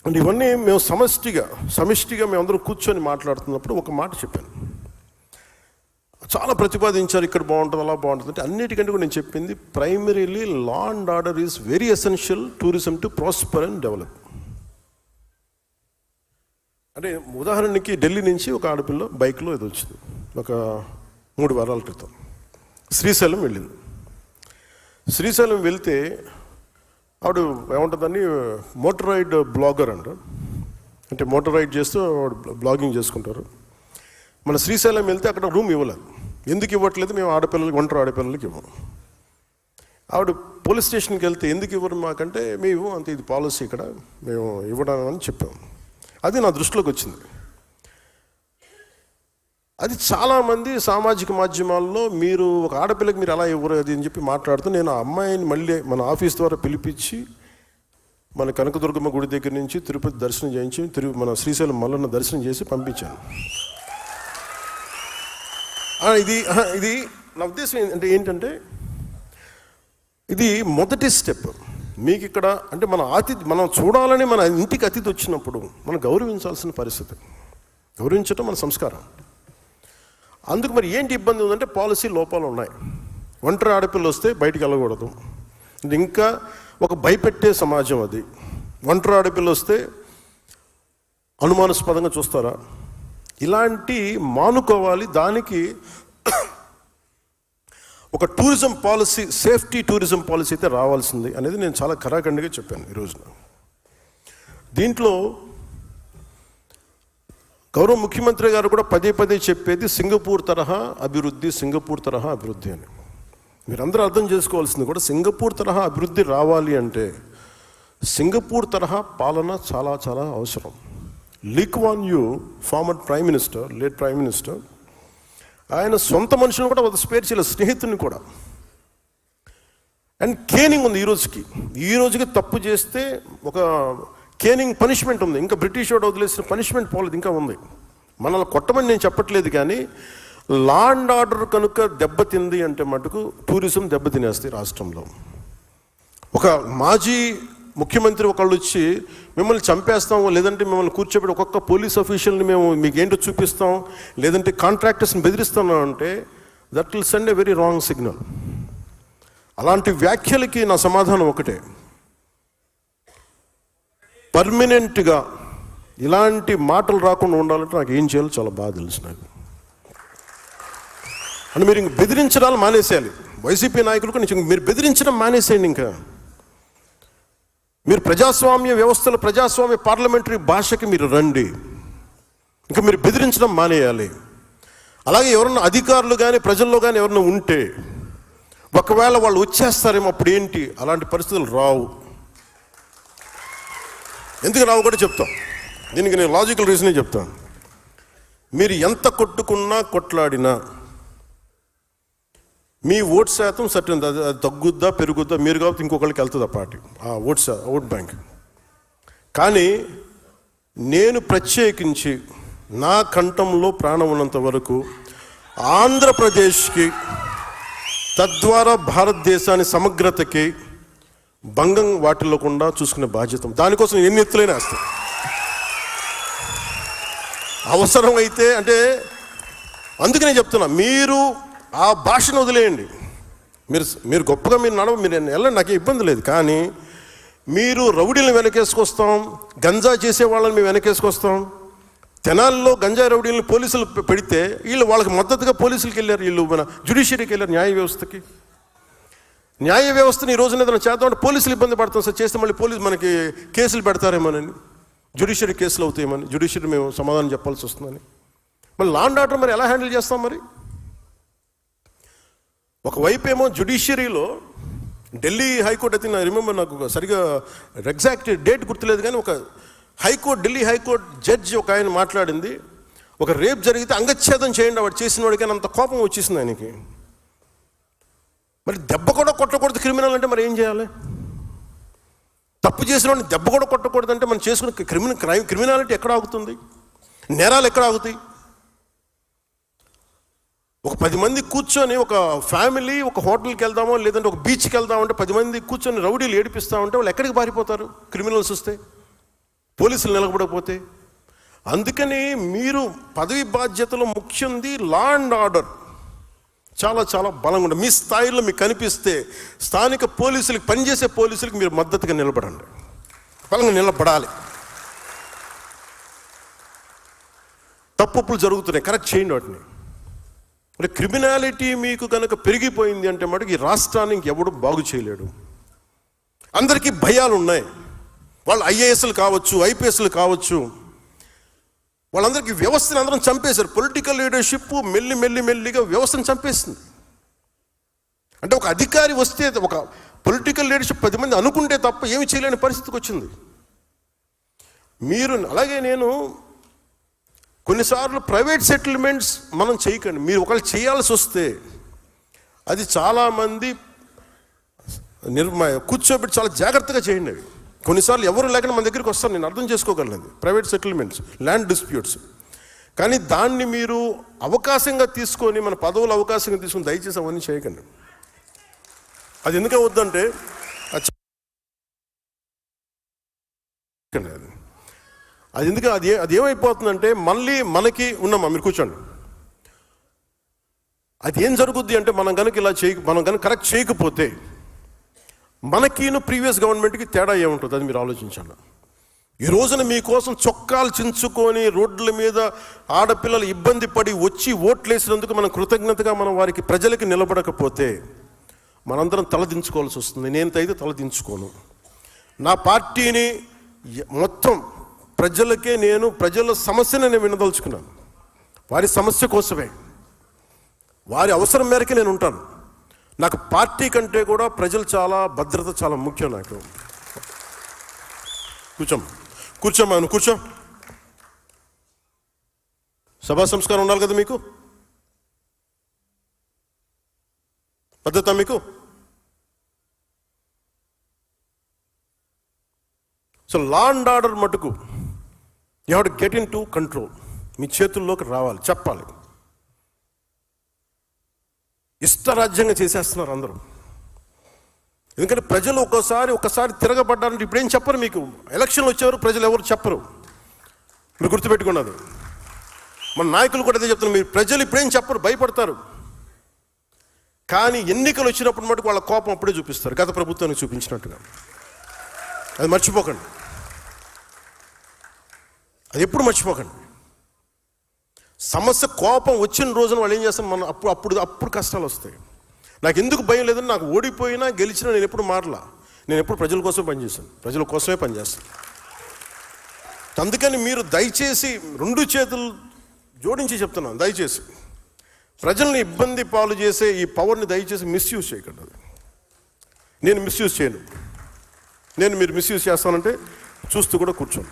అంటే ఇవన్నీ మేము సమిష్టిగా మేమందరం కూర్చొని మాట్లాడుతున్నప్పుడు ఒక మాట చెప్పాను. చాలా ప్రతిపాదించారు, ఇక్కడ బాగుంటుంది, అలా బాగుంటుంది అంటే అన్నిటికంటే కూడా నేను చెప్పింది primarily law and order is very essential tourism to prosper and develop. అంటే ఉదాహరణకి ఢిల్లీ నుంచి ఒక ఆడపిల్ల బైక్లో ఇది వచ్చింది ఒక 3 వారాల క్రితం. శ్రీశైలం వెళ్ళింది. శ్రీశైలం వెళ్తే ఆవిడ ఏముంటుందని మోటార్ రైడ్ బ్లాగర్ అంటే మోటార్ రైడ్ చేస్తూ బ్లాగింగ్ చేసుకుంటారు. మన శ్రీశైలం వెళ్తే అక్కడ రూమ్ ఇవ్వలేదు. ఎందుకు ఇవ్వట్లేదు? మేము ఒంటరి ఆడపిల్లలకి ఇవ్వము. ఆవిడ పోలీస్ స్టేషన్కి వెళ్తే ఎందుకు ఇవ్వరు మాకంటే మేము అంతే, ఇది పాలసీ ఇక్కడ, మేము ఇవ్వడం అని చెప్పాము. అది నా దృష్టిలోకి వచ్చింది. అది చాలామంది సామాజిక మాధ్యమాల్లో మీరు ఒక ఆడపిల్లకి మీరు అలా ఇవ్వరు అది అని చెప్పి మాట్లాడుతూ నేను ఆ అమ్మాయిని మళ్ళీ మన ఆఫీస్ ద్వారా పిలిపించి మన కనకదుర్గమ్మ గుడి దగ్గర నుంచి తిరుపతి దర్శనం చేయించి మన శ్రీశైలం మల్లన్న దర్శనం చేసి పంపించాను. ఇది నా ఉద్దేశం ఏంటంటే ఇది మొదటి స్టెప్. మీకు ఇక్కడ అంటే మనం చూడాలని మన ఇంటికి అతిథి వచ్చినప్పుడు మనం గౌరవించాల్సిన పరిస్థితి. గౌరవించడం మన సంస్కారం. అందుకు మరి ఏంటి ఇబ్బంది ఉందంటే పాలసీ లోపాలు ఉన్నాయి. ఒంటరి ఆడపిల్ల వస్తే బయటికి వెళ్ళకూడదు. ఇంకా ఒక భయపెట్టే సమాజం అది. ఒంటరి ఆడపిల్ల వస్తే అనుమానాస్పదంగా చూస్తారా? ఇలాంటి మానుకోవాలి. దానికి ఒక tourism policy, safety tourism policy అయితే రావాల్సింది అనేది నేను చాలా ఖరాఖండిగా చెప్పాను ఈ రోజున. దీంట్లో గౌరవ ముఖ్యమంత్రి గారు కూడా పదే చెప్పేది సింగపూర్ తరహా అభివృద్ధి అని. మీరందరూ అర్థం చేసుకోవాల్సింది కూడా సింగపూర్ తరహా అభివృద్ధి రావాలి అంటే సింగపూర్ తరహా పాలన చాలా చాలా అవసరం. Lee Kuan Yew, former prime minister, late prime minister, ఆయన సొంత మనుషులను కూడా స్పేర్ చేయలేదు, స్నేహితుని కూడా. అండ్ కేనింగ్ ఉంది ఈ రోజుకి తప్పు చేస్తే ఒక కేనింగ్ పనిష్మెంట్ ఉంది. ఇంకా బ్రిటిష్ వాడు వదిలేసిన పనిష్మెంట్ పోలేదు, ఇంకా ఉంది. మనల్ని కొట్టమని నేను చెప్పట్లేదు, కానీ లా అండ్ ఆర్డర్ కనుక దెబ్బతింది అంటే మటుకు టూరిజం దెబ్బతినేస్తాయి రాష్ట్రంలో. ఒక మాజీ ముఖ్యమంత్రి ఒకళ్ళు వచ్చి మిమ్మల్ని చంపేస్తాం, లేదంటే మిమ్మల్ని కూర్చోబెట్టి ఒక్కొక్క పోలీస్ ఆఫీషియల్ని మేము మీకు ఏంటో చూపిస్తాం, లేదంటే కాంట్రాక్టర్స్ని బెదిరిస్తున్నాం అంటే that will send a very wrong signal. అలాంటి వ్యాఖ్యలకి నా సమాధానం ఒకటే, పర్మనెంట్గా ఇలాంటి మాటలు రాకుండా ఉండాలంటే నాకు ఏం చేయాలో చాలా బాగా తెలుసు నాకు. అంటే మీరు ఇంక బెదిరించడాలు మానేసేయాలి. వైసీపీ నాయకులకు నుంచి మీరు బెదిరించడం మానేసేయండి. ఇంకా మీరు ప్రజాస్వామ్య వ్యవస్థలో ప్రజాస్వామ్య పార్లమెంటరీ భాషకి మీరు రండి. ఇంకా మీరు బెదిరించడం మానేయాలి. అలాగే ఎవరన్నా అధికారులు కానీ ప్రజల్లో కానీ ఎవరన్నా ఉంటే ఒకవేళ వాళ్ళు వచ్చేస్తారేమో అప్పుడు ఏంటి, అలాంటి పరిస్థితులు రావు. ఎందుకు రావు కూడా చెప్తాం. దీనికి నేను లాజికల్ రీజనే చెప్తాను. మీరు ఎంత కొట్టుకున్నా కొట్లాడినా మీ ఓట్ శాతం సర్టన్, అది తగ్గుద్దా పెరుగుద్దా మీరు కాబట్టి ఇంకొకరికి వెళ్తుంది ఆ పార్టీ, ఆ ఓట్ బ్యాంక్. కానీ నేను ప్రత్యేకించి నా కంఠంలో ప్రాణం ఉన్నంత వరకు ఆంధ్రప్రదేశ్కి, తద్వారా భారతదేశాన్ని సమగ్రతకి భంగం వాటిల్లకుండా చూసుకునే బాధ్యత. దానికోసం ఎన్ని ఎత్తులైనా వేస్తాను. అవసరం అయితే అంటే అందుకనే చెప్తున్నా, మీరు ఆ భాషను వదిలేయండి. మీరు గొప్పగా మీరు వెళ్ళండి, నాకే ఇబ్బంది లేదు. కానీ మీరు రౌడీలను వెనకేసుకొస్తాం, గంజా చేసే వాళ్ళని మేము వెనకేసుకొస్తాం. తెనాల్లో గంజా రౌడీలను పోలీసులు పెడితే వీళ్ళు వాళ్ళకి మద్దతుగా పోలీసులకి వెళ్ళారు, వీళ్ళు మన జ్యుడిషియరీకి వెళ్ళారు, న్యాయ వ్యవస్థకి. న్యాయ వ్యవస్థని ఈ రోజున ఏదైనా చేద్దామంటే పోలీసులు ఇబ్బంది పడతాం సార్, చేస్తే మళ్ళీ పోలీసు మనకి కేసులు పెడతారేమోనని, జ్యుడిషియరీ కేసులు అవుతాయేమని, జ్యుడిషియరీ మేము సమాధానం చెప్పాల్సి వస్తుందని. మళ్ళీ లా అండ్ ఆర్డర్ మరి ఎలా హ్యాండిల్ చేస్తాం? మరి ఒకవైపు ఏమో జ్యుడిషియరీలో ఢిల్లీ హైకోర్టు అయితే నాకు రిమెంబర్, నాకు సరిగా ఎగ్జాక్ట్ డేట్ గుర్తులేదు, కానీ ఒక ఢిల్లీ హైకోర్టు జడ్జి ఒక ఆయన మాట్లాడింది, ఒక రేప్ జరిగితే అంగచ్ఛేదం చేయండి వాడు చేసిన వాడికి, అంత కోపం వచ్చేసింది ఆయనకి. మరి దెబ్బ కూడా కొట్టకూడదు క్రిమినల్ అంటే మరి ఏం చేయాలి? తప్పు చేసిన వాడిని దెబ్బ కూడా కొట్టకూడదు అంటే మనం చేసుకునే క్రిమినాలిటీ ఎక్కడ ఆగుతుంది? నేరాలు ఎక్కడ ఆగుతాయి? ఒక 10 మంది కూర్చొని ఒక ఫ్యామిలీ ఒక హోటల్కి వెళ్దామో లేదంటే ఒక బీచ్కి వెళ్దామంటే 10 మంది కూర్చొని రౌడీలు ఏడిపిస్తామంటే వాళ్ళు ఎక్కడికి పారిపోతారు క్రిమినల్స్ వస్తే? పోలీసులు నిలబడకపోతే. అందుకని మీరు పదవి బాధ్యతలో ముఖ్యంది లా అండ్ ఆర్డర్ చాలా చాలా బలంగా ఉంటుంది. మీ స్థాయిలో మీకు కనిపిస్తే స్థానిక పోలీసులకు, పనిచేసే పోలీసులకు మీరు మద్దతుగా నిలబడండి, బలంగా నిలబడాలి. తప్పులు జరుగుతున్నాయి, కరెక్ట్ చేయండి వాటిని. అంటే క్రిమినాలిటీ మీకు కనుక పెరిగిపోయింది అంటే మటుకు ఈ రాష్ట్రాన్ని ఇంకెవడు బాగు చేయలేడు. అందరికీ భయాలు ఉన్నాయి. వాళ్ళు ఐఏఎస్లు కావచ్చు, ఐపీఎస్లు కావచ్చు, వాళ్ళందరికీ వ్యవస్థను అందరం చంపేశారు. పొలిటికల్ లీడర్షిప్ మెల్లిగా వ్యవస్థను చంపేస్తుంది. అంటే ఒక అధికారి వస్తే, ఒక పొలిటికల్ లీడర్షిప్ 10 మంది అనుకుంటే తప్ప ఏమి చేయలేని పరిస్థితికి వచ్చింది. మీరు అలాగే నేను కొన్నిసార్లు ప్రైవేట్ సెటిల్మెంట్స్ మనం చేయకండి. మీరు ఒకళ్ళు చేయాల్సి వస్తే అది చాలామంది కూర్చోబెట్టి చాలా జాగ్రత్తగా చేయండి. అవి కొన్నిసార్లు ఎవరు లేకుండా మన దగ్గరికి వస్తారు, నేను అర్థం చేసుకోగలను. Private settlements, land disputes. కానీ దాన్ని మీరు అవకాశంగా తీసుకొని, మన పదవులు అవకాశంగా తీసుకొని దయచేసి అవన్నీ చేయకండి. అది ఎందుకు వద్దంటే అది ఎందుకు అది ఏమైపోతుందంటే మళ్ళీ మనకి ఉన్నామా, మీరు కూర్చోండి, అది ఏం జరుగుద్ది అంటే మనం కనుక ఇలా మనం కనుక కరెక్ట్ చేయకపోతే మనకిను ప్రీవియస్ గవర్నమెంట్కి తేడా ఏముంటుంది అది మీరు ఆలోచించండి. ఈ రోజున మీకోసం చొక్కాలు చించుకొని రోడ్ల మీద ఆడపిల్లలు ఇబ్బంది పడి వచ్చి ఓట్లేసినందుకు మనం కృతజ్ఞతగా మనం వారికి ప్రజలకి నిలబడకపోతే మనందరం తలదించుకోవాల్సి వస్తుంది. నేనైతే తలదించుకోను. నా పార్టీని మొత్తం ప్రజలకే, నేను ప్రజల సమస్యని నేను వినదలుచుకున్నాను. వారి సమస్య కోసమే, వారి అవసరం మేరకే నేను ఉంటాను. నాకు పార్టీ కంటే కూడా ప్రజలు చాలా, భద్రత చాలా ముఖ్యం నాకు. కూర్చోమ్మా, నువ్వు కూర్చో. సభా సంస్కారం ఉండాలి కదా మీకు, భద్రత మీకు. సో లా అండ్ ఆర్డర్ మటుకు you have to get into control. మీ చేతుల్లోకి రావాలి, చెప్పాలి. ఇష్టరాజ్యంగా చేసేస్తున్నారు అందరూ. ఎందుకంటే ప్రజలు ఒకసారి తిరగబడ్డారంటే ఇప్పుడేం చెప్పరు. మీకు ఎలక్షన్లు వచ్చేవారు ప్రజలు ఎవరు చెప్పరు, మీరు గుర్తుపెట్టుకున్నది. మన నాయకులు కూడా అదే చెప్తున్నారు, మీరు ప్రజలు ఇప్పుడేం చెప్పరు, భయపడతారు. కానీ ఎన్నికలు వచ్చినప్పుడు మటుకు వాళ్ళ కోపం అప్పుడే చూపిస్తారు, గత ప్రభుత్వానికి చూపించినట్టుగా. అది మర్చిపోకండి, అది ఎప్పుడు మర్చిపోకండి. సమస్య కోపం వచ్చిన రోజున వాళ్ళు ఏం చేస్తాం, మనం అప్పుడు కష్టాలు వస్తాయి. నాకు ఎందుకు భయం లేదని, నాకు ఓడిపోయినా గెలిచినా నేను ఎప్పుడు మారలా. నేను ఎప్పుడు ప్రజల కోసం పనిచేశాను, ప్రజల కోసమే పనిచేస్తాను. అందుకని మీరు దయచేసి 2 చేతులు జోడించి చెప్తున్నాను, దయచేసి ప్రజల్ని ఇబ్బంది పాలు చేసే ఈ పవర్ని దయచేసి మిస్యూజ్ చేయకండి. నేను మిస్యూజ్ చేయను. మీరు మిస్యూజ్ చేస్తానంటే చూస్తూ కూడా కూర్చోను.